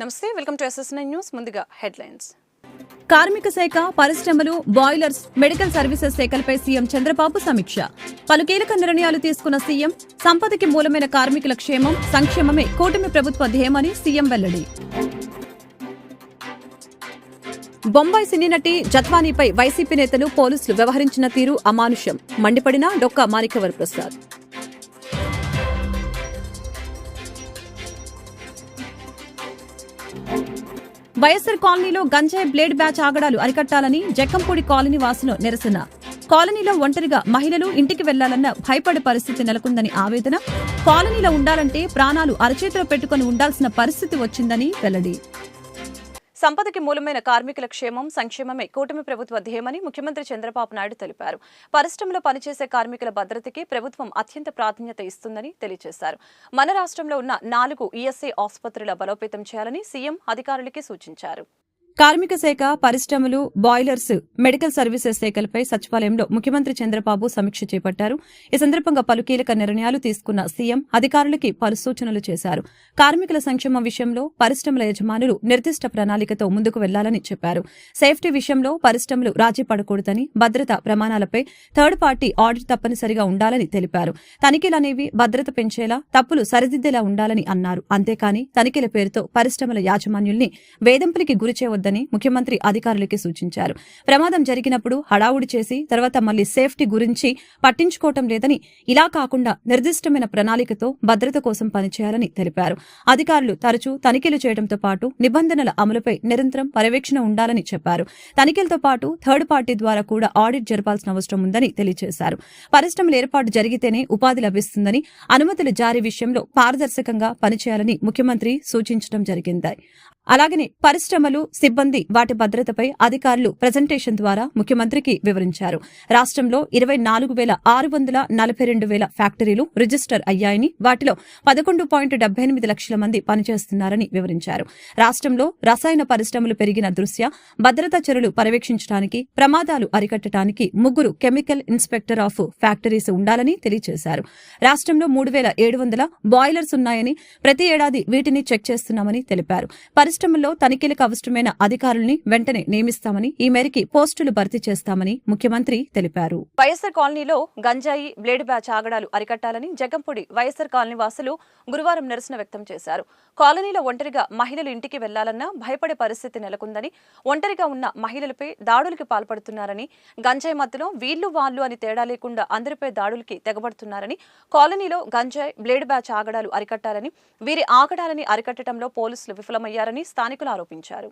నమస్తే, welcome to SSN news. ముందుగా headlines. కార్మిక శాఖ, పరిశ్రమలు, బాయిలర్స్, మెడికల్ సర్వీసెస్ శాఖలపై సీఎం చంద్రబాబు సమీక్ష. పలు కీలక నిర్ణయాలు తీసుకున్న సీఎం. సంపదకి మూలమైన కార్మికుల క్షేమం, సంక్షేమమే కూటమి ప్రభుత్వ ధ్యేయమని సీఎం వెల్లడి. బొంబాయి సినీ నటి జత్వానీపై వైసీపీ నేతలు, పోలీసులు వ్యవహరించిన తీరు అమానుషం. మండిపడిన డొక్కా మాణిక్యవర ప్రసాద్. వైఎస్సార్ కాలనీలో గంజాయి బ్లేడ్ బ్యాచ్ ఆగడాలు అరికట్టాలని జక్కంపూడి కాలనీ వాసులు నిరసన. కాలనీలో ఒంటరిగా మహిళలు ఇంటికి వెళ్లాలన్న భయపడే పరిస్థితి నెలకొందని ఆవేదన. కాలనీలో ఉండాలంటే ప్రాణాలు అరచేతిలో పెట్టుకుని ఉండాల్సిన పరిస్థితి వచ్చిందని వెల్లడి. సంపదకి మూలమైన కార్మికుల క్షేమం, సంక్షేమమే కూటమి ప్రభుత్వ ధ్యేయమని ముఖ్యమంత్రి చంద్రబాబు నాయుడు తెలిపారు. పరిశ్రమలో పనిచేసే కార్మికుల భద్రతకి ప్రభుత్వం అత్యంత ప్రాధాన్యత ఇస్తుందని తెలియజేశారు. మన రాష్ట్రంలో ఉన్న 4 ESI ఆసుపత్రుల బలోపేతం చేయాలని సీఎం అధికారులకి సూచించారు. కార్మిక శాఖ, పరిశ్రమలు, బాయిలర్స్, మెడికల్ సర్వీసెస్ శాఖలపై సచివాలయంలో ముఖ్యమంత్రి చంద్రబాబు సమీక్ష చేపట్టారు. ఈ సందర్భంగా పలు కీలక నిర్ణయాలు తీసుకున్న సీఎం అధికారులకి పలు సూచనలు చేశారు. కార్మికుల సంక్షేమం విషయంలో పరిశ్రమల యజమానులు నిర్దిష్ట ప్రణాళికతో ముందుకు వెళ్లాలని చెప్పారు. సేఫ్టీ విషయంలో పరిశ్రమలు రాజీ పడకూడదని, భద్రతా ప్రమాణాలపై థర్డ్ పార్టీ ఆడిట్ తప్పనిసరిగా ఉండాలని తెలిపారు. తనిఖీలనేవి భద్రత పెంచేలా, తప్పులు సరిదిద్దేలా ఉండాలని అన్నారు. అంతేకాని తనిఖీల పేరుతో పరిశ్రమల యాజమాన్యుల్ని వేధింపులకి గురిచేయవద్దని ముఖ్యమంత్రి అధికారులకి సూచించారు. ప్రమాదం జరిగినప్పుడు హడావుడి చేసి తర్వాత మళ్లీ సేఫ్టీ గురించి పట్టించుకోవటం లేదని, ఇలా కాకుండా నిర్దిష్టమైన ప్రణాళికతో భద్రత కోసం పనిచేయాలని తెలిపారు. అధికారులు తరచూ తనిఖీలు చేయడంతో పాటు నిబంధనల అమలుపై నిరంతరం పర్యవేక్షణ ఉండాలని చెప్పారు. తనిఖీలతో పాటు థర్డ్ పార్టీ ద్వారా కూడా ఆడిట్ జరపాల్సిన అవసరం ఉందని తెలియజేశారు. పరిశ్రమల ఏర్పాటు జరిగితేనే ఉపాధి లభిస్తుందని, అనుమతుల జారీ విషయంలో పారదర్శకంగా పనిచేయాలని ముఖ్యమంత్రి సూచించడం జరిగింది. అలాగనే పరిశ్రమలు, సిబ్బంది, వాటి భద్రతపై అధికారులు ప్రజెంటేషన్ ద్వారా ముఖ్యమంత్రికి వివరించారు. రాష్ట్రంలో 24,642,000 ఫ్యాక్టరీలు రిజిస్టర్ అయ్యాయని, వాటిలో 11.78 లక్షల మంది పనిచేస్తున్నారని వివరించారు. రాష్ట్రంలో రసాయన పరిశ్రమలు పెరిగిన దృష్ట్యా భద్రతా చర్యలు పర్యవేక్షించడానికి, ప్రమాదాలు అరికట్టడానికి 3 కెమికల్ ఇన్స్పెక్టర్ ఆఫ్ ఫ్యాక్టరీస్ ఉండాలని తెలియజేశారు. రాష్ట్రంలో 3,700 బాయిలర్స్ ఉన్నాయని, ప్రతి ఏడాది వీటిని చెక్ చేస్తున్నామని తెలిపారు. పరిశ్రమల్లో తనిఖీలకు అవసరమైన అధికారుల్ని వెంటనే నియమిస్తామని, ఈ మేరకు పోస్టులు భర్తీ చేస్తామని ముఖ్యమంత్రి తెలిపారు. వైఎస్సార్ కాలనీలో గంజాయి బ్లేడ్ బ్యాచ్ ఆగడాలు అరికట్టాలని జగంపూడి వైఎస్సార్ కాలనీ వాసులు గురువారం నిరసన వ్యక్తం చేశారు. కాలనీలో ఒంటరిగా మహిళలు ఇంటికి వెళ్లాలన్నా భయపడే పరిస్థితి నెలకొందని, ఒంటరిగా ఉన్న మహిళలపై దాడులకు పాల్పడుతున్నారని, గంజాయి మత్తులో వీళ్లు వాళ్లు అని తేడా లేకుండా అందరిపై దాడులకి తెగబడుతున్నారని, కాలనీలో గంజాయి బ్లేడ్ బ్యాచ్ ఆగడాలు అరికట్టాలని, వీరి ఆగడాలని అరికట్టడంలో పోలీసులు విఫలమయ్యారని స్థానికులు ఆరోపించారు.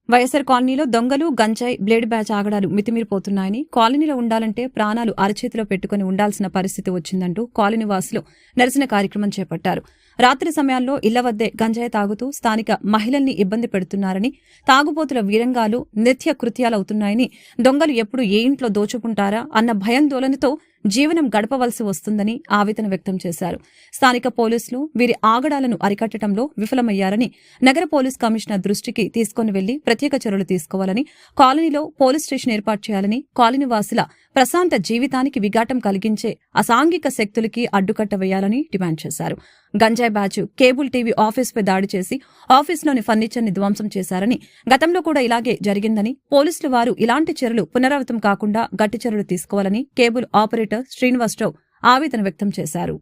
వైఎస్సార్ కాలనీలో దొంగలు, గంజాయి, బ్లేడ్ బ్యాచ్ ఆగడాలు మితిమీరిపోతున్నాయని, కాలనీలో ఉండాలంటే ప్రాణాలు అరచేతిలో పెట్టుకుని ఉండాల్సిన పరిస్థితి వచ్చిందంటూ కాలనీ వాసులు నిరసన కార్యక్రమం చేపట్టారు. రాత్రి సమయాల్లో ఇళ్ల వద్దే గంజాయి తాగుతూ స్థానిక మహిళల్ని ఇబ్బంది పెడుతున్నారని, తాగుబోతుల వీరంగాలు నిత్య కృత్యాలవుతున్నాయని, దొంగలు ఎప్పుడు ఏ ఇంట్లో దోచుకుంటారా అన్న భయాందోళనతో జీవనం గడపవలసి వస్తుందని ఆవేదన వ్యక్తం చేశారు. స్థానిక పోలీసులు వీరి ఆగడాలను అరికట్టడంలో విఫలమయ్యారని, నగర పోలీస్ కమిషనర్ దృష్టికి తీసుకుని వెళ్లి ప్రత్యేక చర్యలు తీసుకోవాలని, కాలనీలో పోలీస్ స్టేషన్ ఏర్పాటు చేయాలని, కాలనీ వాసుల ప్రశాంత జీవితానికి విఘాటం కలిగించే అసాంఘిక శక్తులకి అడ్డుకట్ట వేయాలని డిమాండ్ చేశారు. గంజాయి బ్యాచ్ కేబుల్ టీవీ ఆఫీసుపై దాడి చేసి ఆఫీసులోని ఫర్నిచర్ని ధ్వంసం చేశారని, గతంలో కూడా ఇలాగే జరిగిందని, పోలీసులు వారు ఇలాంటి చర్యలు పునరావృతం కాకుండా గట్టి చర్యలు తీసుకోవాలని కేబుల్ ఆపరేటర్ శ్రీనివాసరావు ఆవేదన వ్యక్తం చేశారు.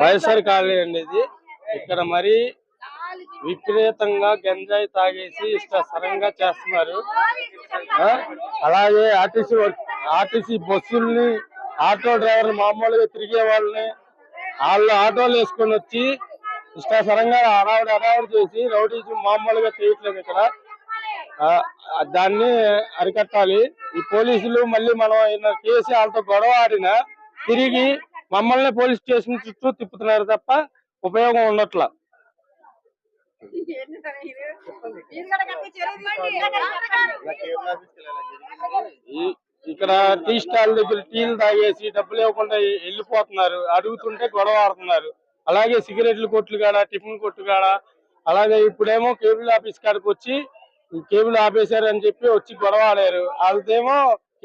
వైఎస్ఆర్ కాలనీ అనేది ఇక్కడ మరి విపరీతంగా గంజాయి తాగేసి ఇష్టసరంగా చేస్తున్నారు. అలాగే ఆర్టీసీ బస్సుల్ని, ఆటో డ్రైవర్లు, మామూలుగా తిరిగే వాళ్ళని వాళ్ళు ఆటోలు వేసుకొని వచ్చి ఇష్టాసరంగా అడావిడి చేసి రౌడీజం మామూలుగా చేయట్లేదు. ఇక్కడ దాన్ని అరికట్టాలి. ఈ పోలీసులు మళ్ళీ మనం కేసు వాళ్ళతో గొడవ ఆడినా తిరిగి మమ్మల్ని పోలీస్ స్టేషన్ చుట్టూ తిప్పుతున్నారు తప్ప ఉపయోగం ఉండట్లా. ఇక్కడ టీ స్టాల్ దగ్గర టీలు తాగేసి డబ్బులు ఇవ్వకుండా వెళ్ళిపోతున్నారు. అడుగుతుంటే గొడవ ఆడుతున్నారు. అలాగే సిగరెట్లు కొట్లు కాడ, టిఫిన్ కొట్టు కాడ, అలాగే ఇప్పుడేమో కేబుల్ ఆఫీస్ కాడికి వచ్చి కేబుల్ ఆపేశారు అని చెప్పి వచ్చి గొడవ ఆడారు. వాళ్ళదేమో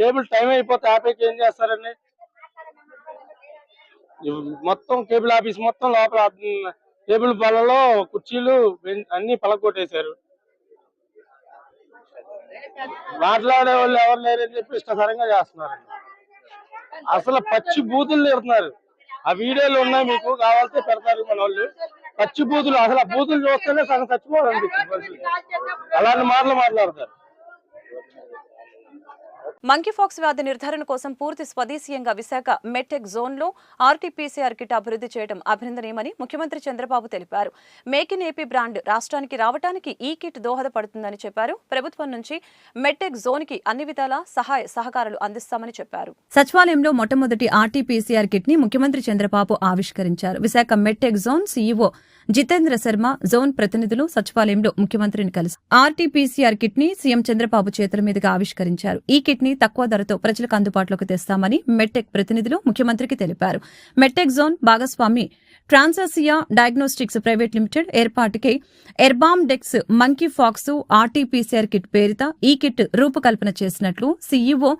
కేబుల్ టైం అయిపోతే ఆపేకి ఏం చేస్తారండి? మొత్తం కేబుల్ ఆఫీస్ మొత్తం లోపల టేబుల్ పళ్ళలో కుర్చీలు అన్ని పలకొట్టేశారు. మాట్లాడే వాళ్ళు ఎవరు లేరని చెప్పి ఇష్టకరంగా చేస్తున్నారు. అసలు పచ్చి బూతులు తిడుతున్నారు. ఆ వీడియోలు ఉన్నాయి, మీకు కావాల్సి పెడతారు మన వాళ్ళు. పచ్చి బూతులు, అసలు ఆ బూతులు చూస్తేనే సగం చచ్చిపోవాలనిపిస్తుంది. అలాంటి మాటలు మాట్లాడతారు. మంకీపాక్స్ వ్యాధి నిర్ధారణ కోసం పూర్తి స్వదేశీయంగా విశాఖ మెట్టెక్ జోన్లో ఆర్టీపీసీఆర్ కిట్ అభివృద్ధి చేయడం అభినందనీయమని ముఖ్యమంత్రి చంద్రబాబు తెలిపారు. మేక్ ఇన్ ఏపీ బ్రాండ్ రాష్ట్రానికి రావడానికి ఈ కిట్ దోహదపడుతుందని చెప్పారు. ప్రభుత్వం నుంచి మెట్టెక్ జోన్ కి అన్ని విధాల సహాయ సహకారాలు అందిస్తామని చెప్పారు. సచివాలయంలో మొట్టమొదటి ఆర్టీపీసీఆర్ కిట్ ని ముఖ్యమంత్రి చంద్రబాబు ఆవిష్కరించారు. Visakha MedTech zone CEO Jitendra Sharma, zone ప్రతినిధులు సచివాలయంలో ముఖ్యమంత్రిని కలిసి ఆర్టీపీసీఆర్ కిట్ ని సీఎం చంద్రబాబు చేతుల మీదుగా ఆవిష్కరించారు. ఈ కిట్ ని తక్కువ ధరతో ప్రజలకు అందుబాటులోకి తెస్తామని మెట్టెక్ ప్రతినిధులు ముఖ్యమంత్రికి తెలిపారు. మెట్టెక్ జోన్ భాగస్వామి ట్రాన్సాసియా డయాగ్నోస్టిక్స్ ప్రైవేట్ లిమిటెడ్ ఏర్పాటుకై ErbaMDx monkeypox RTPCR kit పేరిట ఈ కిట్ రూపకల్పన చేసినట్లు సీఈఓ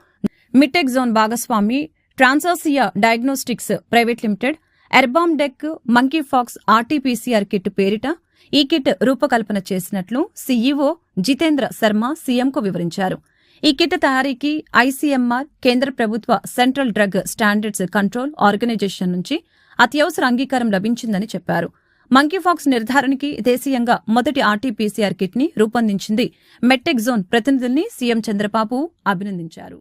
మిట్టెక్ జోన్ భాగస్వామి Transasia diagnostics private limited ErbaMDx monkeypox RTPCR kit పేరిట ఈ కిట్ రూపకల్పన చేసినట్లు సీఈఓ జితేంద్ర శర్మ సీఎంకు వివరించారు. ఈ కిట్ తయారీకి ఐసీఎంఆర్, కేంద్ర ప్రభుత్వ central drug standards control organisation నుంచి అత్యవసర అంగీకారం లభించిందని చెప్పారు. మంకీపాక్స్ నిర్ధారణకి దేశీయంగా మొదటి ఆర్టీపీసీఆర్ కిట్ ని రూపొందించింది మెట్టెక్ జోన్ ప్రతినిధుల్ని సీఎం చంద్రబాబు అభినందించారు.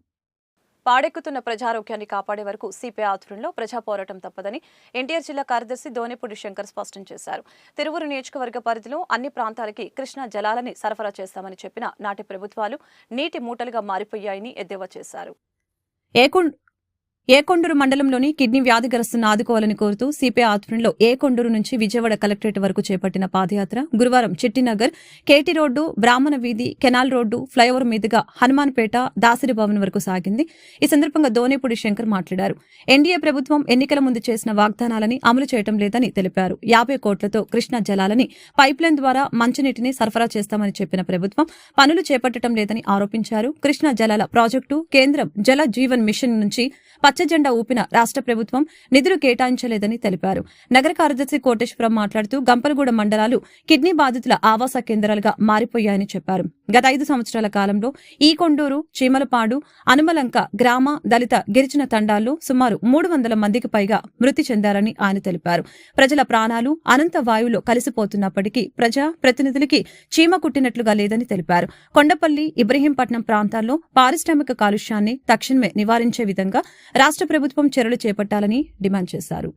పాడెక్కుతున్న ప్రజారోగ్యాన్ని కాపాడే వరకు సిపిఐ ఆధ్వర్యంలో ప్రజా పోరాటం తప్పదని ఎన్టీఆర్ జిల్లా కార్యదర్శి దోనేపూడి శంకర్ స్పష్టం చేశారు. తిరువురు నియోజకవర్గ పరిధిలో అన్ని ప్రాంతాలకి కృష్ణా జలాలని సరఫరా చేస్తామని చెప్పిన నాటి ప్రభుత్వాలు నీటి మూటలుగా మారిపోయాయని ఎద్దేవా చేశారు. ఏకొండూరు మండలంలోని కిడ్నీ వ్యాధిగ్రస్తులను ఆదుకోవాలని కోరుతూ సిపిఐ ఆధ్వర్యంలో ఏకొండూరు నుంచి విజయవాడ కలెక్టరేట్ వరకు చేపట్టిన పాదయాత్ర గురువారం చిట్టినగర్, కేటీ రోడ్డు, బ్రాహ్మణ వీధి, కెనాల్ రోడ్డు, ఫ్లైఓవర్ మీదుగా హనుమాన్పేట, దాసిరి భవన్ వరకు సాగింది. ఈ సందర్భంగా దోనేపూడి శంకర్ మాట్లాడారు. ఎన్డీఏ ప్రభుత్వం ఎన్నికల ముందు చేసిన వాగ్దానాలని అమలు చేయడం లేదని తెలిపారు. 50 కోట్లతో కృష్ణా జలాలని పైప్లైన్ ద్వారా మంచినీటిని సరఫరా చేస్తామని చెప్పిన ప్రభుత్వం పనులు చేపట్టడం లేదని ఆరోపించారు. కృష్ణా జలాల ప్రాజెక్టు కేంద్రం జల జీవన్ మిషన్ నుంచి పచ్చజెండా ఊపిన రాష్ట్ర ప్రభుత్వం నిధులు కేటాయించలేదని తెలిపారు. నగర కార్యదర్శి కోటేశ్వరం మాట్లాడుతూ గంపలగూడ మండలాలు కిడ్నీ బాధితుల ఆవాస కేంద్రాలుగా మారిపోయాయని చెప్పారు. గత 5 సంవత్సరాల కాలంలో ఈకొండూరు, చీమలపాడు, అనుమలంక గ్రామ, దళిత, గిరిజన తండాల్లో సుమారు 300 మందికి పైగా మృతి చెందారని ఆయన తెలిపారు. ప్రజల ప్రాణాలు అనంత వాయువులో కలిసిపోతున్నప్పటికీ ప్రజా ప్రతినిధులకి చీమ కుట్టినట్లుగా లేదని తెలిపారు. కొండపల్లి, ఇబ్రహీంపట్నం ప్రాంతాల్లో పారిశ్రామిక కాలుష్యాన్ని తక్షణమే నివారించే విధంగా రాష్ట్ర ప్రభుత్వం చర్యలు చేపట్టాలని డిమాండ్ చేశారు.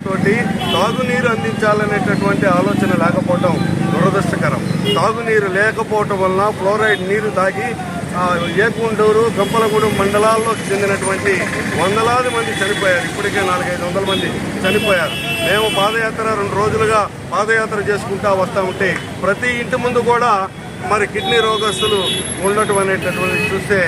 తాగునీరు అందించాలనేటటువంటి ఆలోచన లేకపోవడం దురదృష్టకరం. తాగునీరు లేకపోవటం వలన ఫ్లోరైడ్ నీరు తాగి ఏకొండూరు, గంపలగూడెం మండలాల్లో చెందినటువంటి వందలాది మంది చనిపోయారు. ఇప్పటికే 400-500 మంది చనిపోయారు. మేము పాదయాత్ర 2 రోజులుగా పాదయాత్ర చేసుకుంటా వస్తూ ఉంటే ప్రతి ఇంటి ముందు కూడా మరి కిడ్నీ రోగస్తులు ఉండటం అనేటటువంటి చూస్తే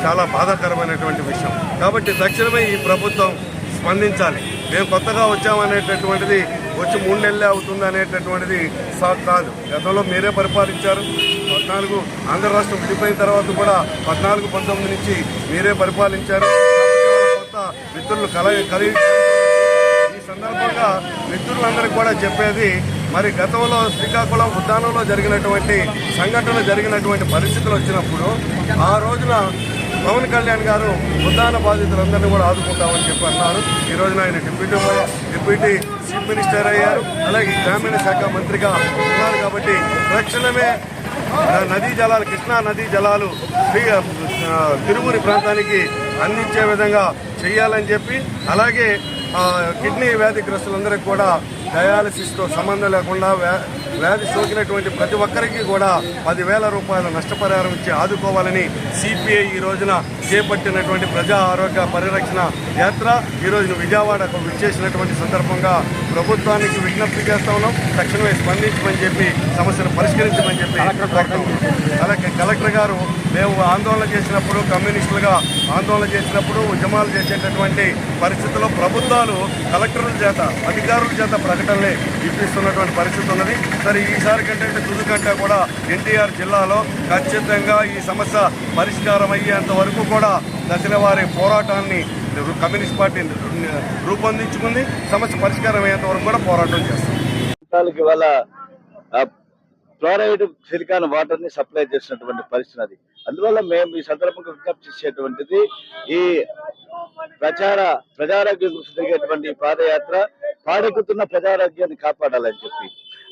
చాలా బాధాకరమైనటువంటి విషయం. కాబట్టి తక్షణమే ఈ ప్రభుత్వం స్పందించాలి. మేము కొత్తగా వచ్చామనేటటువంటిది వచ్చి 3 నెలలే అవుతుంది అనేటటువంటిది సాగు కాదు. గతంలో మీరే పరిపాలించారు. 14 ఆంధ్ర రాష్ట్రం విడిపోయిన తర్వాత కూడా 14-19 నుంచి మీరే పరిపాలించారు. కొత్త మిత్రులు కలిగి ఈ సందర్భంగా మిత్రులందరికీ కూడా చెప్పేది, మరి గతంలో శ్రీకాకుళం ఉద్యానంలో జరిగినటువంటి సంఘటన జరిగినటువంటి పరిస్థితులు వచ్చినప్పుడు ఆ రోజున పవన్ కళ్యాణ్ గారు ఉద్యాన బాధితులందరినీ కూడా ఆదుకుంటామని చెప్పి అన్నారు. ఈ రోజున ఆయన డిప్యూటీ చీఫ్ మినిస్టర్ అయ్యారు. అలాగే గ్రామీణ శాఖ మంత్రిగా ఉన్నారు. కాబట్టి తక్షణమే నదీ జలాలు, కృష్ణా నదీ జలాలు తిరువురి ప్రాంతానికి అందించే విధంగా చేయాలని చెప్పి, అలాగే కిడ్నీ వ్యాధిగ్రస్తులందరికీ కూడా డయాలసిస్తో సంబంధం లేకుండా వ్యాధి సోకినటువంటి ప్రతి ఒక్కరికి కూడా 10,000 రూపాయల నష్టపరిహారం ఇచ్చి ఆదుకోవాలని సిపిఐ ఈ రోజున చేపట్టినటువంటి ప్రజా ఆరోగ్య పరిరక్షణ యాత్ర ఈ రోజున విజయవాడకు విచ్చేసినటువంటి సందర్భంగా ప్రభుత్వానికి విజ్ఞప్తి చేస్తా ఉన్నాం. తక్షణమే స్పందించమని చెప్పి సమస్యను పరిష్కరించమని చెప్పి అలాగే కలెక్టర్ గారు మేము ఆందోళన చేసినప్పుడు, కమ్యూనిస్టులుగా ఆందోళన చేసినప్పుడు, ఉద్యమాలు చేసేటటువంటి పరిస్థితుల్లో ప్రభుత్వాలు కలెక్టర్ల చేత, అధికారుల చేత ప్రకటనలే ఇప్పిస్తున్నటువంటి పరిస్థితి ఉన్నది. సరే, ఈసారి కంటే తుది కంటే కూడా ఎన్టీఆర్ జిల్లాలో ఖచ్చితంగా ఈ సమస్య పరిష్కారం అయ్యేంత వరకు కూడా దశల వారి పోరాటాన్ని కమ్యూనిస్ట్ పార్టీ రూపొందించుకుంది. సమస్య పరిష్కారం అయ్యేంత వరకు కూడా పోరాటం చేస్తుంది. రాష్ట్రాలకు ఇవాళ ఫ్లోరైడ్ సిలికాన్ వాటర్ ని సప్లై చేసినటువంటి పరిస్థితి అది. అందువల్ల మేము ఈ సందర్భంగా విజ్ఞప్తి చేసేటువంటిది ఈ ప్రజారోగ్యం గురించి జరిగేటువంటి పాదయాత్ర పాడెక్కుతున్న ప్రజారోగ్యాన్ని కాపాడాలని చెప్పి.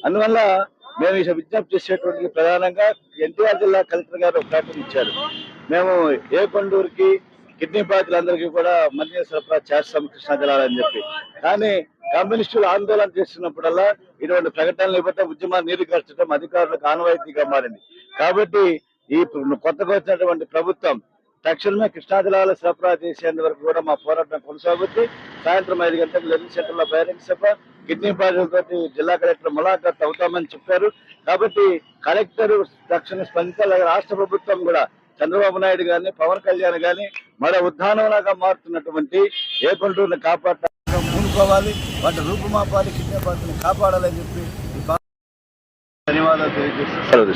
అందువల్ల మేము ఈ విజ్ఞప్తి చేసేటువంటి ప్రధానంగా ఎన్టీఆర్ జిల్లా కలెక్టర్ గారు ప్రకటన ఇచ్చారు. మేము ఏకొండూరుకి కిడ్నీ బాధితులందరికీ కూడా మంచినీరు సరఫరా చేస్తాం కృష్ణా జిల్లాలని చెప్పి. కానీ కమ్యూనిస్టులు ఆందోళన చేస్తున్నప్పుడల్లా ఇటువంటి ప్రకటనలు ఇవ్వటం, ఉద్యమాన్ని నీరుగార్చడం అధికారులకు ఆనవాయితీగా మారింది. కాబట్టి ఈ కొత్తగా వచ్చినటువంటి ప్రభుత్వం తక్షణమే కృష్ణా జిల్లాలో సరఫరా చేసేందు వరకు కూడా మా పోరాటం కొనసాగుతుంది. సాయంత్రం 5 గంటలకు లెర్నింగ్ సెంటర్లో బహిరంగ సభ, కిడ్నీ బాధితులతో జిల్లా కలెక్టర్ ములాఖాత్ అవుతామని చెప్పారు. కాబట్టి కలెక్టర్ తక్షణ స్పందించాలి. రాష్ట్ర ప్రభుత్వం కూడా చంద్రబాబు నాయుడు గారిని, పవన్ కళ్యాణ్ గారిని మరో ఉద్దానంలాగా మారుతున్నటువంటి ఏకొండూరుని కాపాడటానికి పూనుకోవాలి, వాటి రూపుమాపాలి, కిడ్నీ బాధితులను కాపాడాలని చెప్పి ధన్యవాదాలు తెలియజేస్తున్నారు.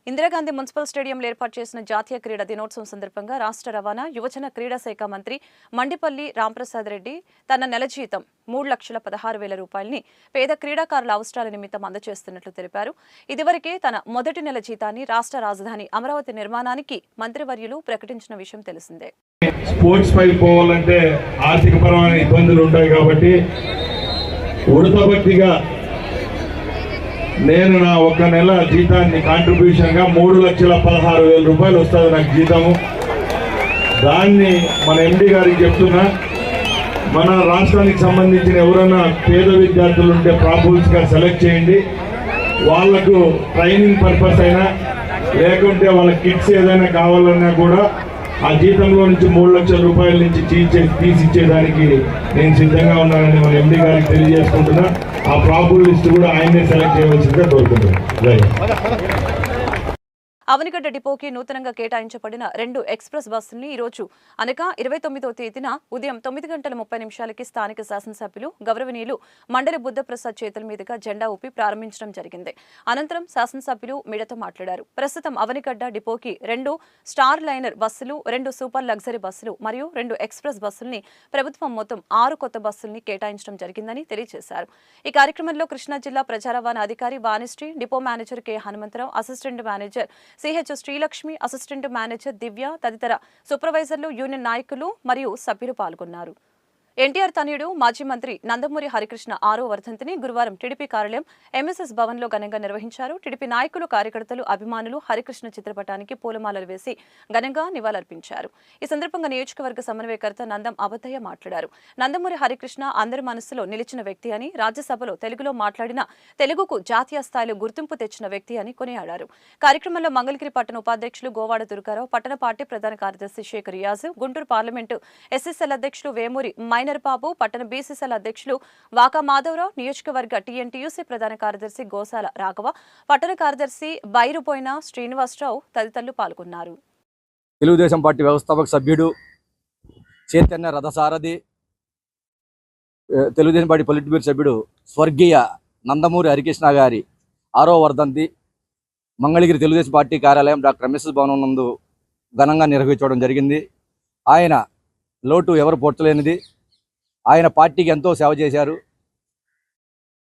ఇందిరాగాంధీ మున్సిపల్ స్టేడియంలో ఏర్పాటు చేసిన జాతీయ క్రీడా దినోత్సవం సందర్భంగా రాష్ట్ర రవాణా, యువజన క్రీడా శాఖ మంత్రి మండిపల్లి రాంప్రసాద్ రెడ్డి తన నెల జీతం 3,16,000 రూపాయలని పేద క్రీడాకారుల అవసరాల నిమిత్తం అందజేస్తున్నట్లు తెలిపారు. ఇదివరకే తన మొదటి నెల జీతాన్ని రాష్ట్ర రాజధాని అమరావతి నిర్మాణానికి మంత్రివర్యులు ప్రకటించిన విషయం తెలిసిందే. స్పోర్ట్స్ పై పోవాలంటే ఆర్థికపరమైన ఇబ్బందులు ఉంటాయి కాబట్టి ఉడతభక్తిగా నేను నా ఒక నెల జీతాన్ని కాంట్రిబ్యూషన్ గా 3,16,000 రూపాయలు వస్తుంది నాకు జీతము. దాన్ని మన ఎండి గారికి చెప్తున్నా, మన రాష్ట్రానికి సంబంధించిన ఎవరైనా పేద విద్యార్థులు ఉంటే ప్రాపూల్స్ గా సెలెక్ట్ చేయండి. వాళ్లకు ట్రైనింగ్ పర్పస్ అయినా లేకుంటే వాళ్ళ కిట్స్ ఏదైనా కావాలన్నా కూడా ఆ జీతంలో నుంచి 3 లక్షల రూపాయల నుంచి తీసిచ్చేదానికి నేను సిద్ధంగా ఉన్నానని మన ఎండి గారికి తెలియజేసుకుంటున్నా. ఆ ప్రాపర్ లిస్ట్ కూడా ఆయనే సెలెక్ట్ చేయవలసిందిగా కోరుకుంటున్నాను. అవనిగడ్డ డిపోకి నూతనంగా కేటాయించబడిన 2 ఎక్స్ప్రెస్ బస్సుల్ని ఈ రోజు అనగా 29వ తేదీన ఉదయం 9:30 స్థానిక శాసనసభ్యులు గౌరవనీయులు మండలి బుద్ధప్రసాద్ చేతుల మీదుగా జెండా ఊపి ప్రారంభించడం జరిగింది. అనంతరం శాసనసభ్యులు మీడియాతో మాట్లాడారు. ప్రస్తుతం అవనిగడ్డ డిపోకి 2 స్టార్ లైనర్ బస్సులు, 2 సూపర్ లగ్జరీ బస్సులు మరియు 2 ఎక్స్ప్రెస్ బస్సుల్ని ప్రభుత్వం మొత్తం 6 కొత్త బస్సుల్ని కేటాయించడం జరిగిందని తెలియజేశారు. ఈ కార్యక్రమంలో కృష్ణా జిల్లా ప్రజా రవాణా అధికారి Vanishree, depot manager K Hanumantharao, assistant manager CH Srilakshmi, assistant manager Divya తదితర సూపర్వైజర్లు, యూనియన్ నాయకులు మరియు సభ్యులు పాల్గొన్నారు. ఎన్టీఆర్ తనయుడు మాజీ మంత్రి నందమూరి హరికృష్ణ 6వ వర్ధంతిని గురువారం టీడీపీ కార్యాలయం ఎంఎస్ఎస్ భవన్లో ఘనంగా నిర్వహించారు. టీడీపీ నాయకులు, కార్యకర్తలు, అభిమానులు హరికృష్ణ చిత్రపటానికి పూలమాలలు వేసి ఘనంగా నివాళులర్పించారు. ఈ సందర్భంగా నియోజకవర్గ సమన్వయకర్త నందం అబద్దయ్య మాట్లాడారు. నందమూరి హరికృష్ణ అందరి మనసులో నిలిచిన వ్యక్తి అని, రాజ్యసభలో తెలుగులో మాట్లాడిన తెలుగుకు జాతీయ స్థాయిలో గుర్తింపు తెచ్చిన వ్యక్తి అని కొనియాడారు. కార్యక్రమంలో మంగళగిరి పట్టణ ఉపాధ్యక్షులు గోవాడ దుర్గారావు, పట్టణ పార్టీ ప్రధాన కార్యదర్శి షేక్ రియాజ్, గుంటూరు పార్లమెంటు ఎస్ఎస్ఎల్ అధ్యక్షులు వేమూరి మైనర్ బాబు, పట్టణ బీసీసీఎల్ అధ్యక్షులు వాకా మాధవరావు, నియోజకవర్గ టీఎన్టీయూసీ ప్రధాన కార్యదర్శి గోసాల రాఘవ, పట్టణ కార్యదర్శి బైరుపోయిన శ్రీనివాసరావు తదితరులు పాల్గొన్నారు. తెలుగుదేశం పార్టీ వ్యవస్థాపక సభ్యుడు, చైతన్య రథసారథి, తెలుగుదేశం పార్టీ పొలిట్ బ్యూరో సభ్యుడు స్వర్గీయ నందమూరి హరికృష్ణ గారి 6వ వర్ధంతి మంగళగిరి తెలుగుదేశం పార్టీ కార్యాలయం డాక్టర్ ఎంఎస్ఎస్ భవనం నందు ఘనంగా నిర్వహించడం జరిగింది. ఆయన లోటు ఎవరు పోర్చలేనిది. ఆయన పార్టీకి ఎంతో సేవ చేశారు.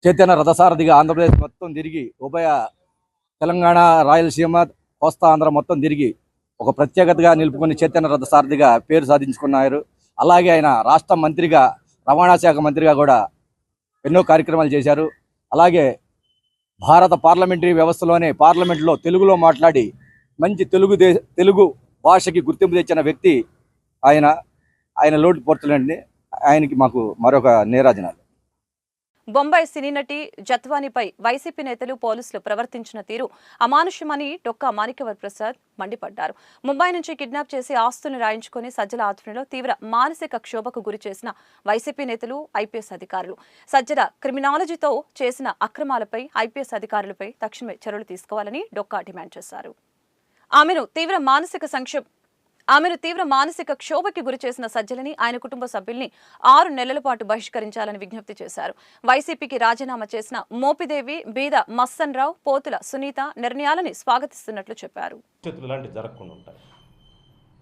చైతన్య రథసారథిగా ఆంధ్రప్రదేశ్ మొత్తం తిరిగి, ఉభయ తెలంగాణ, రాయలసీమ, కోస్తా ఆంధ్ర మొత్తం తిరిగి ఒక ప్రత్యేకతగా నిలుపుకొని చైతన్య రథసారథిగా పేరు సాధించుకున్నారు. అలాగే ఆయన రాష్ట్ర మంత్రిగా, రవాణా శాఖ మంత్రిగా కూడా ఎన్నో కార్యక్రమాలు చేశారు. అలాగే భారత పార్లమెంటరీ వ్యవస్థలోనే పార్లమెంట్లో తెలుగులో మాట్లాడి మంచి తెలుగు భాషకి గుర్తింపు తెచ్చిన వ్యక్తి ఆయన లోటు పోర్చలేండి. ఆయనకి మాకు మరొక నీరాజనాలు. బొంబాయి సినీ నటి జత్వానీపై వైసీపీ నేతలు, పోలీసులు ప్రవర్తించిన తీరు అమానుష్యమని డొక్కా మాణిక్యవర్ ప్రసాద్ మండిపడ్డారు. ముంబై నుంచి కిడ్నాప్ చేసి ఆస్తుని రాయించుకుని సజ్జల ఆధ్వర్యంలో తీవ్ర మానసిక క్షోభకు గురి చేసిన వైసీపీ నేతలు, ఐపీఎస్ అధికారులు, సజ్జల క్రిమినాలజీతో చేసిన అక్రమాలపై ఐపీఎస్ అధికారులపై తక్షణమే చర్యలు తీసుకోవాలని డొక్కా డిమాండ్ చేశారు. ఆమెను తీవ్ర మానసిక క్షోభకి గురి చేసిన సజ్జలని, ఆయన కుటుంబ సభ్యుల్ని 6 నెలల పాటు బహిష్కరించాలని విజ్ఞప్తి చేశారు. వైసీపీకి రాజీనామా చేసిన మోపిదేవి, బీద మస్సన్ రావు, పోతుల సునీత నిర్ణయాలని స్వాగతిస్తున్నట్లు చెప్పారు. ఇలాంటివి జరగకుండా ఉంటాయి.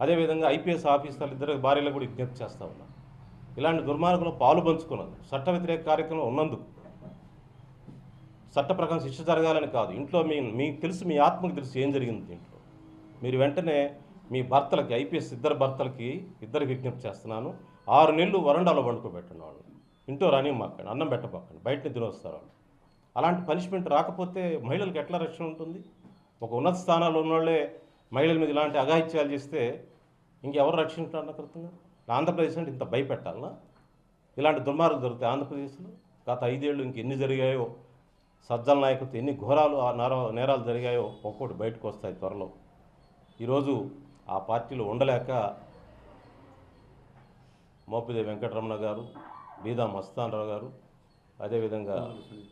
అదేవిధంగా ఐపీఎస్ ఆఫీసర్లు ఇద్దరు భార్యలు కూడా విజ్ఞప్తి చేస్తూ ఉన్నారు. ఇలాంటి దుర్మార్గంలో పాలు పంచుకున్నందుకు, చట్ట వ్యతిరేక కార్యక్రమంలో ఉన్నందుకు చట్ట ప్రకారం శిక్ష జరగాలని కాదు. ఇంట్లో మీకు తెలుసు, మీ ఆత్మకు తెలుసు ఏం జరిగింది దీంట్లో. మీరు వెంటనే మీ భర్తలకి, ఐపీఎస్ ఇద్దరు భర్తలకి విజ్ఞప్తి చేస్తున్నాను, 6 నెలలు వరండాలో వండుకోబెట్టండి. వాళ్ళు ఇంట్లో రాని మాకండి, అన్నం పెట్టబాకండి, బయటనే తినొస్తారు వాళ్ళు. అలాంటి పనిష్మెంట్ రాకపోతే మహిళలకు ఎట్లా రక్షణ ఉంటుంది? ఒక ఉన్నత స్థానాల్లో ఉన్నోళ్ళే మహిళల మీద ఇలాంటి అఘాయిత్యాలు చేస్తే ఇంకెవరు రక్షించాలనుకుంటున్నారు? ఆంధ్రప్రదేశ్ అంటే ఇంత భయపెట్టాలనా? ఇలాంటి దుర్మార్గాలు జరుగుతాయి ఆంధ్రప్రదేశ్లో. గత 5 ఏళ్ళు ఇంకెన్ని జరిగాయో, సజ్జల నాయకులతో ఎన్ని ఘోరాలు నేరాలు జరిగాయో ఒక్కొక్కటి బయటకు వస్తాయి త్వరలో. ఈరోజు ఆ పార్టీలో ఉండలేక మోపిదేవి వెంకటరమణ గారు, బీదా మస్తానరావు గారు, అదేవిధంగా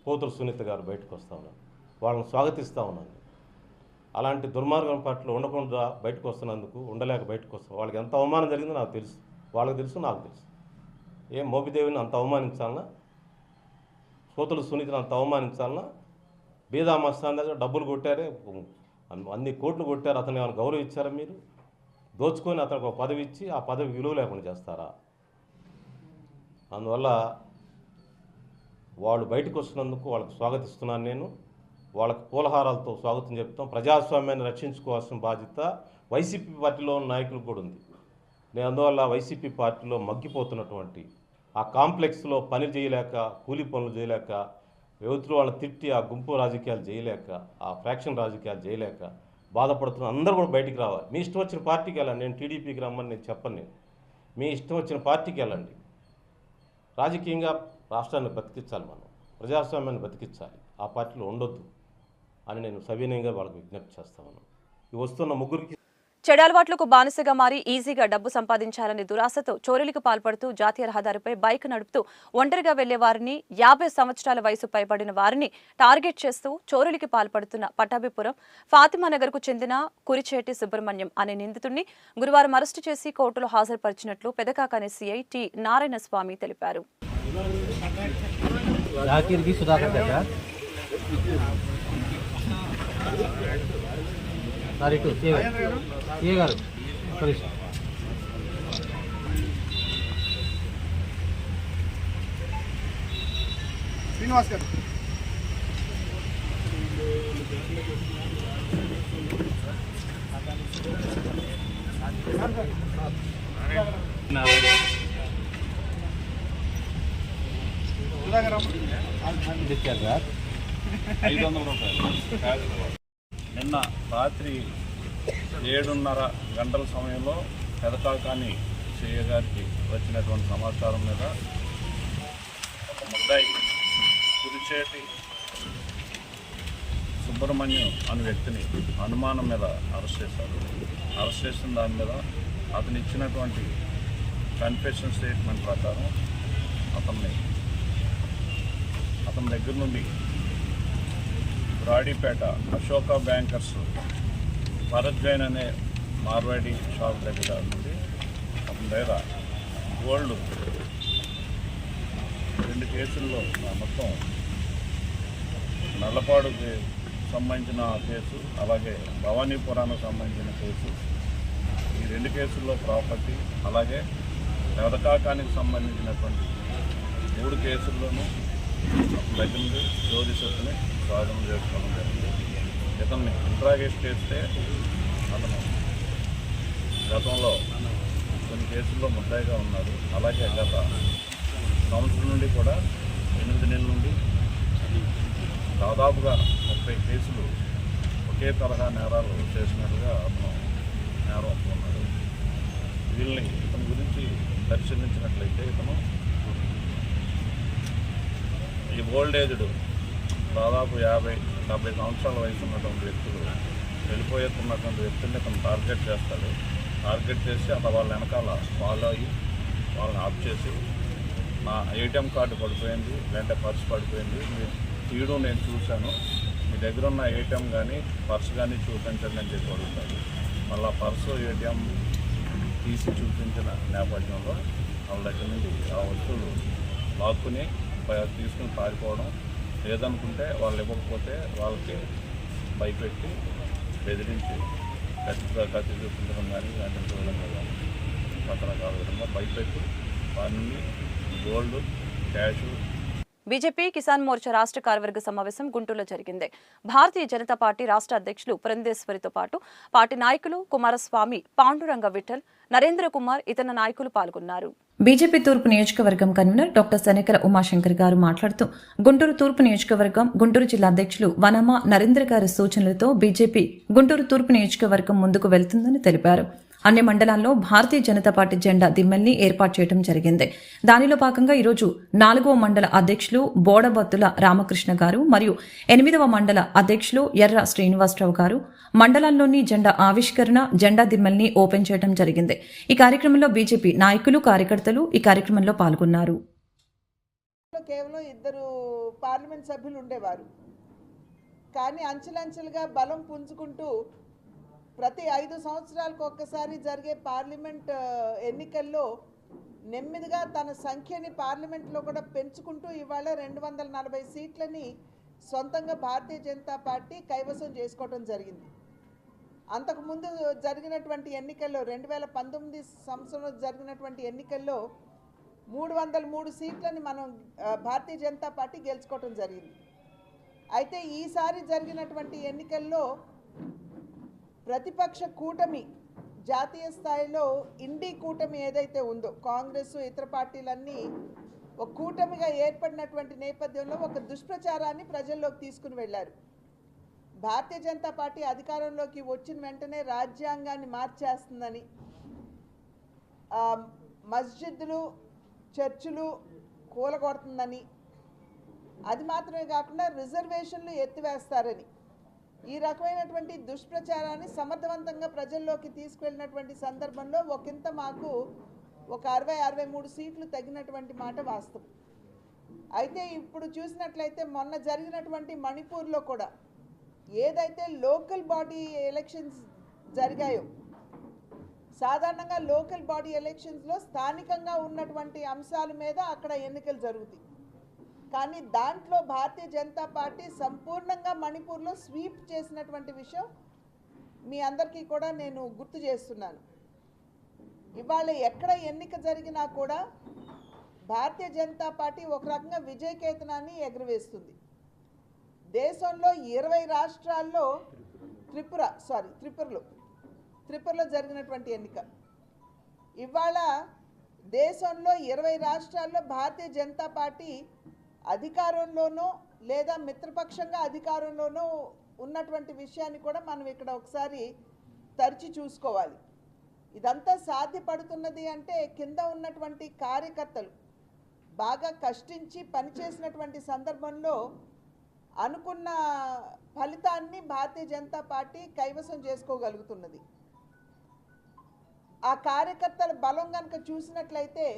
పోతుల సునీత గారు బయటకు వస్తూ ఉన్నారు. వాళ్ళని స్వాగతిస్తూ ఉన్నాను. అలాంటి దుర్మార్గం పట్ల ఉండకుండా బయటకు వస్తున్నందుకు, ఉండలేక బయటకు వస్తున్నారు. వాళ్ళకి ఎంత అవమానం జరిగిందో నాకు తెలుసు, వాళ్ళకి తెలుసు, నాకు తెలుసు. ఏం మోపిదేవిని అంత అవమానించాలన్నా? పోతుల సునీతను అంత అవమానించాలన్నా? బీదా మస్తాన్ దగ్గర డబ్బులు కొట్టారే, అన్ని కోట్లు కొట్టారు, అతను ఏమైనా గౌరవం ఇచ్చారా మీరు? దోచుకొని అతనికి ఒక పదవి ఇచ్చి ఆ పదవి విలువ లేకుండా చేస్తారా? అందువల్ల వాళ్ళు బయటకు వస్తున్నందుకు వాళ్ళకి స్వాగతిస్తున్నాను నేను. వాళ్ళకి పూలహారాలతో స్వాగతం చెప్తాం. ప్రజాస్వామ్యాన్ని రక్షించుకోవాల్సిన బాధ్యత వైసీపీ పార్టీలో ఉన్న నాయకులకు కూడా ఉంది. నేను అందువల్ల వైసీపీ పార్టీలో మగ్గిపోతున్నటువంటి ఆ కాంప్లెక్స్లో పని చేయలేక, కూలీ పనులు చేయలేక, యువతులు వాళ్ళని తిట్టి ఆ గుంపు రాజకీయాలు చేయలేక, ఆ ఫ్రాక్షన్ రాజకీయాలు చేయలేక బాధపడుతున్న అందరూ కూడా బయటికి రావాలి. మీ ఇష్టం వచ్చిన పార్టీకి వెళ్ళండి. నేను టీడీపీకి రమ్మని నేను చెప్పను. నేను మీ ఇష్టం వచ్చిన పార్టీకి వెళ్ళండి. రాజకీయంగా రాష్ట్రాన్ని బతికించాలి, మనం ప్రజాస్వామ్యాన్ని బతికించాలి, ఆ పార్టీలో ఉండొద్దు అని నేను సవినయంగా వాళ్ళకి విజ్ఞప్తి చేస్తా ఉన్నాను. ఈ వస్తున్న ముగ్గురికి చెడలవాట్లకు బానిసగా మారి ఈజీగా డబ్బు సంపాదించాలనే దురాశతో చోరీలకు పాల్పడుతూ జాతీయ రహదారిపై బైక్ నడుపుతూ ఒంటరిగా వెళ్లే వారిని, 50 సంవత్సరాల వయసు పైబడిన వారిని టార్గెట్ చేస్తూ చోరీలకు పాల్పడుతున్న పట్టాభిపురం ఫాతిమానగర్కు చెందిన కురిచేటి సుబ్రహ్మణ్యం అనే నిందితుడిని గురువారం అరెస్టు చేసి కోర్టులో హాజరుపరిచినట్లు పెదకాకని సీఐ టి నారాయణస్వామి తెలిపారు. శ్రీనివాస్ గారు నిన్న రాత్రి 7:30 గంటల సమయంలో పెదకాకాని సీఏ గారికి వచ్చినటువంటి సమాచారం మీద ఒక ముద్దాయి కురిచేటి సుబ్రహ్మణ్యం అనే వ్యక్తిని అనుమానం మీద అరెస్ట్ చేశారు. అరెస్ట్ చేసిన దాని మీద అతను ఇచ్చినటువంటి కన్ఫెషన్ స్టేట్మెంట్ ప్రకారం అతని దగ్గర నుండి బ్రాడీపేట అశోక బ్యాంకర్స్ భరత్ జైన్ అనే మార్వాడి షాప్ దగ్గర నుండి అతని దగ్గర గోల్డ్ 2 కేసుల్లో మొత్తం నల్లపాడుకి సంబంధించిన కేసు, అలాగే భవానీపురానికి సంబంధించిన కేసు, ఈ 2 కేసుల్లో ప్రాపర్టీ, అలాగే పెదకాకానికి సంబంధించినటువంటి 3 కేసుల్లోనూ దగ్గర నుండి చోరీ సొత్తుని స్వాధీనం చేసుకోవడం జరిగింది. ఇతన్ని ఇంట్రాగేట్ చేస్తే అతను గతంలో కొన్ని కేసుల్లో ముద్దాయిగా ఉన్నారు. అలాగే గత సంవత్సరం నుండి కూడా 8 నెలల నుండి దాదాపుగా 30 కేసులు ఒకే తరహా నేరాలు చేసినట్టుగా అతను నేరం ఒప్పుకున్నాడు. ఇతని గురించి పరిశీలించినట్లయితే ఇతను ఈ ఓల్డ్ ఏజ్డ్ దాదాపు 50-70 సంవత్సరాల వయసు ఉన్నటువంటి వ్యక్తులు, వెళ్ళిపోతున్నటువంటి వ్యక్తుల్ని ఇతను టార్గెట్ చేస్తాడు. టార్గెట్ చేసి అలా వాళ్ళ వెనకాల ఫాలో అయ్యి వాళ్ళని ఆఫ్ చేసి, నా ఏటీఎం కార్డు పడిపోయింది, లేదంటే పర్స్ పడిపోయింది, తీయడం నేను చూశాను, మీ దగ్గర ఉన్న ఏటీఎం కానీ పర్స్ కానీ చూపించండి అని చెప్పి అడుగుతాడు. మళ్ళీ పర్సు ఏటీఎం తీసి చూపించిన నేపథ్యంలో వాళ్ళ దగ్గర నుండి ఆ వస్తువులు లాక్కుని తీసుకుని పారిపోవడం, లేదనుకుంటే వాళ్ళు ఇవ్వకపోతే వాళ్ళకి భయపెట్టి బెదిరించి కత్తి చూపించడం కానీ ఇలాంటి విధంగా కానీ రకరకాల విధంగా భయపెట్టి వారి నుండి gold, cash. BJP Kisan Morcha రాష్ట్ర కార్యవర్గ సమావేశం గుంటూరులో జరిగింది. భారతీయ జనతా పార్టీ రాష్ట్ర అధ్యక్షులు పురంధేశ్వరితో పాటు పార్టీ నాయకులు కుమారస్వామి, పాండురంగ విఠల్, నరేంద్ర కుమార్, ఇతర నాయకులు పాల్గొన్నారు. బీజేపీ తూర్పు నియోజకవర్గం కన్వీనర్ డాక్టర్ శనికర ఉమాశంకర్ గారు మాట్లాడుతూ గుంటూరు తూర్పు నియోజకవర్గం, గుంటూరు జిల్లా అధ్యక్షులు వనమ నరేంద్ర గారి సూచనలతో బీజేపీ గుంటూరు తూర్పు నియోజకవర్గం ముందుకు వెళ్తుందని తెలిపారు. అన్ని మండలాల్లో భారతీయ జనతా పార్టీ జెండా దిమ్మెల్ని ఏర్పాటు చేయడం జరిగింది. దానిలో భాగంగా ఈరోజు 4వ మండల అధ్యక్షులు బోడబత్తుల రామకృష్ణ గారు మరియు 8వ మండల అధ్యక్షులు ఎర్ర శ్రీనివాసరావు గారు మండలాల్లోని జెండా ఆవిష్కరణ, జెండా దిమ్మెల్ని ఓపెన్ చేయడం జరిగింది. ఈ కార్యక్రమంలో బీజేపీ నాయకులు, కార్యకర్తలు ఈ కార్యక్రమంలో పాల్గొన్నారు. కేవలం 2 పార్లమెంట్ సభ్యులు ఉండేవారు. కానీ అంచెలంచెలుగా బలం పుంజుకుంటూ ప్రతి 5 సంవత్సరాలకు ఒక్కసారి జరిగే పార్లమెంట్ ఎన్నికల్లో నెమ్మదిగా తన సంఖ్యని పార్లమెంట్లో కూడా పెంచుకుంటూ ఇవాళ 240 సీట్లని సొంతంగా భారతీయ జనతా పార్టీ కైవసం చేసుకోవడం జరిగింది. అంతకుముందు జరిగినటువంటి ఎన్నికల్లో 2019 సంవత్సరంలో జరిగినటువంటి ఎన్నికల్లో 303 సీట్లని మనం భారతీయ జనతా పార్టీ గెలుచుకోవడం జరిగింది. అయితే ఈసారి జరిగినటువంటి ఎన్నికల్లో ప్రతిపక్ష కూటమి జాతీయ స్థాయిలో ఇండి కూటమి ఏదైతే ఉందో, కాంగ్రెస్ ఇతర పార్టీలన్నీ ఒక కూటమిగా ఏర్పడినటువంటి నేపథ్యంలో ఒక దుష్ప్రచారాన్ని ప్రజల్లోకి తీసుకుని వెళ్లారు. భారతీయ జనతా పార్టీ అధికారంలోకి వచ్చిన వెంటనే రాజ్యాంగాన్ని మార్చేస్తుందని, మస్జిద్లు, చర్చిలు కూలగొడుతుందని, అది మాత్రమే కాకుండా రిజర్వేషన్లు ఎత్తివేస్తారని, ఈ రకమైనటువంటి దుష్ప్రచారాన్ని సమర్థవంతంగా ప్రజల్లోకి తీసుకువెళ్ళినటువంటి సందర్భంలో ఒకంత మాకు ఒక 60-63 సీట్లు తగ్గినటువంటి మాట వాస్తవం. అయితే ఇప్పుడు చూసినట్లయితే మొన్న జరిగినటువంటి మణిపూర్లో కూడా ఏదైతే లోకల్ బాడీ ఎలక్షన్స్ జరిగాయో, సాధారణంగా లోకల్ బాడీ ఎలక్షన్స్లో స్థానికంగా ఉన్నటువంటి అంశాల మీద అక్కడ ఎన్నికలు జరుగుతాయి. కానీ దాంట్లో భారతీయ జనతా పార్టీ సంపూర్ణంగా మణిపూర్లో స్వీప్ చేసినటువంటి విషయం మీ అందరికీ కూడా నేను గుర్తు చేస్తున్నాను. ఇవాళ ఎక్కడ ఎన్నిక జరిగినా కూడా భారతీయ జనతా పార్టీ ఒక రకంగా విజయకేతనాన్ని ఎగురవేస్తుంది. దేశంలో 20 రాష్ట్రాల్లో త్రిపురలో జరిగినటువంటి ఎన్నిక, ఇవాళ దేశంలో 20 రాష్ట్రాల్లో భారతీయ జనతా పార్టీ అధికారంలోనో లేదా మిత్రపక్షంగా అధికారంలోనో ఉన్నటువంటి విషయాన్ని కూడా మనం ఇక్కడ ఒకసారి తరిచి చూసుకోవాలి. ఇదంతా సాధ్యపడుతున్నది అంటే కింద ఉన్నటువంటి కార్యకర్తలు బాగా కష్టించి పనిచేసినటువంటి సందర్భంలో అనుకున్న ఫలితాన్ని భారతీయ జనతా పార్టీ కైవసం చేసుకోగలుగుతున్నది. ఆ కార్యకర్తల బలం కనుక చూసినట్లయితే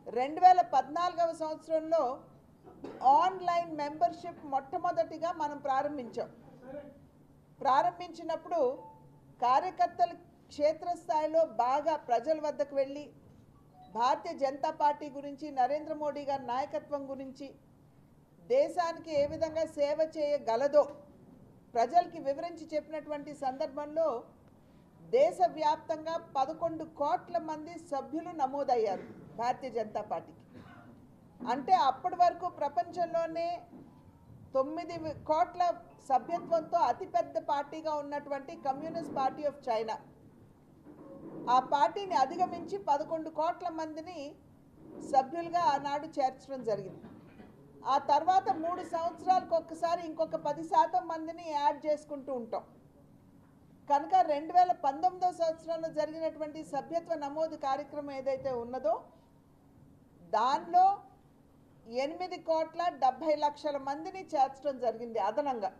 2014వ సంవత్సరంలో ఆన్లైన్ మెంబర్షిప్ మొట్టమొదటిగా మనం ప్రారంభించినప్పుడు కార్యకర్తలు క్షేత్రస్థాయిలో బాగా ప్రజల వద్దకు వెళ్ళి భారతీయ జనతా పార్టీ గురించి, నరేంద్ర మోడీ గారి నాయకత్వం గురించి, దేశానికి ఏ విధంగా సేవ చేయగలదో ప్రజలకి వివరించి చెప్పినటువంటి సందర్భంలో దేశవ్యాప్తంగా 11 కోట్ల మంది సభ్యులు నమోదయ్యారు భారతీయ జనతా పార్టీకి. అంటే అప్పటి వరకు ప్రపంచంలోనే 9 కోట్ల సభ్యత్వంతో అతిపెద్ద పార్టీగా ఉన్నటువంటి కమ్యూనిస్ట్ పార్టీ ఆఫ్ చైనా, ఆ పార్టీని అధిగమించి 11 కోట్ల మందిని సభ్యులుగా ఆనాడు చేర్చడం జరిగింది. ఆ తర్వాత 3 సంవత్సరాలకు ఒక్కసారి ఇంకొక 10% మందిని యాడ్ చేసుకుంటూ ఉంటాం. కనుక 2019వ సంవత్సరంలో జరిగినటువంటి సభ్యత్వ నమోదు కార్యక్రమం ఏదైతే ఉన్నదో దానిలో 8,70,00,000 మందిని చేర్చడం జరిగింది అదనంగా.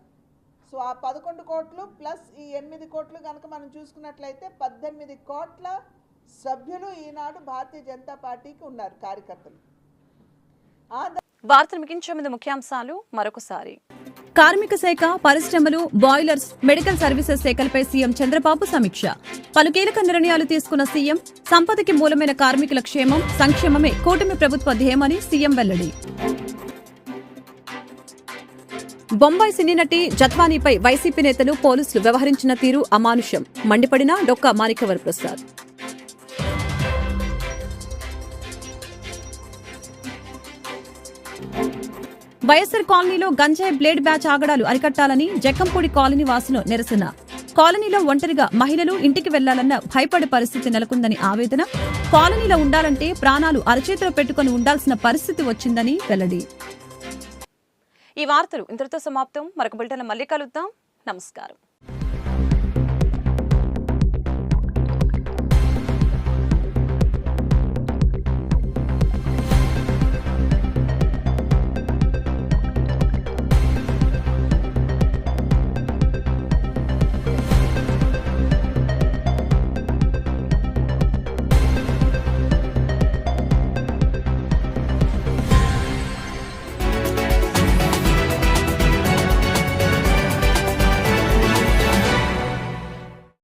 సో ఆ 11 కోట్లు ప్లస్ ఈ 8 కోట్లు కనుక మనం చూసుకున్నట్లయితే 18 కోట్ల సభ్యులు ఈనాడు భారతీయ జనతా పార్టీకి ఉన్నారు కార్యకర్తలు. వార్తలు ముగించే ముందు ముఖ్యాంశాలు మరొకసారి. కార్మిక శాఖ, పరిశ్రమలు, బాయిలర్స్, మెడికల్ సర్వీసెస్ శాఖలపై సీఎం చంద్రబాబు సమీక్ష. పలు కీలక నిర్ణయాలు తీసుకున్న సీఎం. సంపదకి మూలమైన కార్మికుల క్షేమం, సంక్షేమమే కూటమి ప్రభుత్వ ధ్యేయమని సీఎం వెల్లడి. బొంబాయి సినీ నటి జత్వానీపై వైసీపీ నేతలు, పోలీసులు వ్యవహరించిన తీరు అమానుషం. మండిపడిన డొక్కా మాణిక్యవర ప్రసాద్. వైఎస్ఆర్ కాలనీలో గంజాయి బ్లేడ్ బ్యాచ్ ఆగడాలు అరికట్టాలని జక్కంపూడి కాలనీ వాసులు నిరసన. కాలనీలో ఒంటరిగా మహిళలు ఇంటికి వెళ్లాలన్న భయపడే పరిస్థితి నెలకొందని ఆవేదన. కాలనీలో ఉండాలంటే ప్రాణాలు అరచేతిలో పెట్టుకుని ఉండాల్సిన పరిస్థితి వచ్చిందని వెల్లడి. ఈ వార్తలు ఇంతటితో సమాప్తం. మరొక బులెటిన్లో మళ్ళీ కలుద్దాం. నమస్కారం.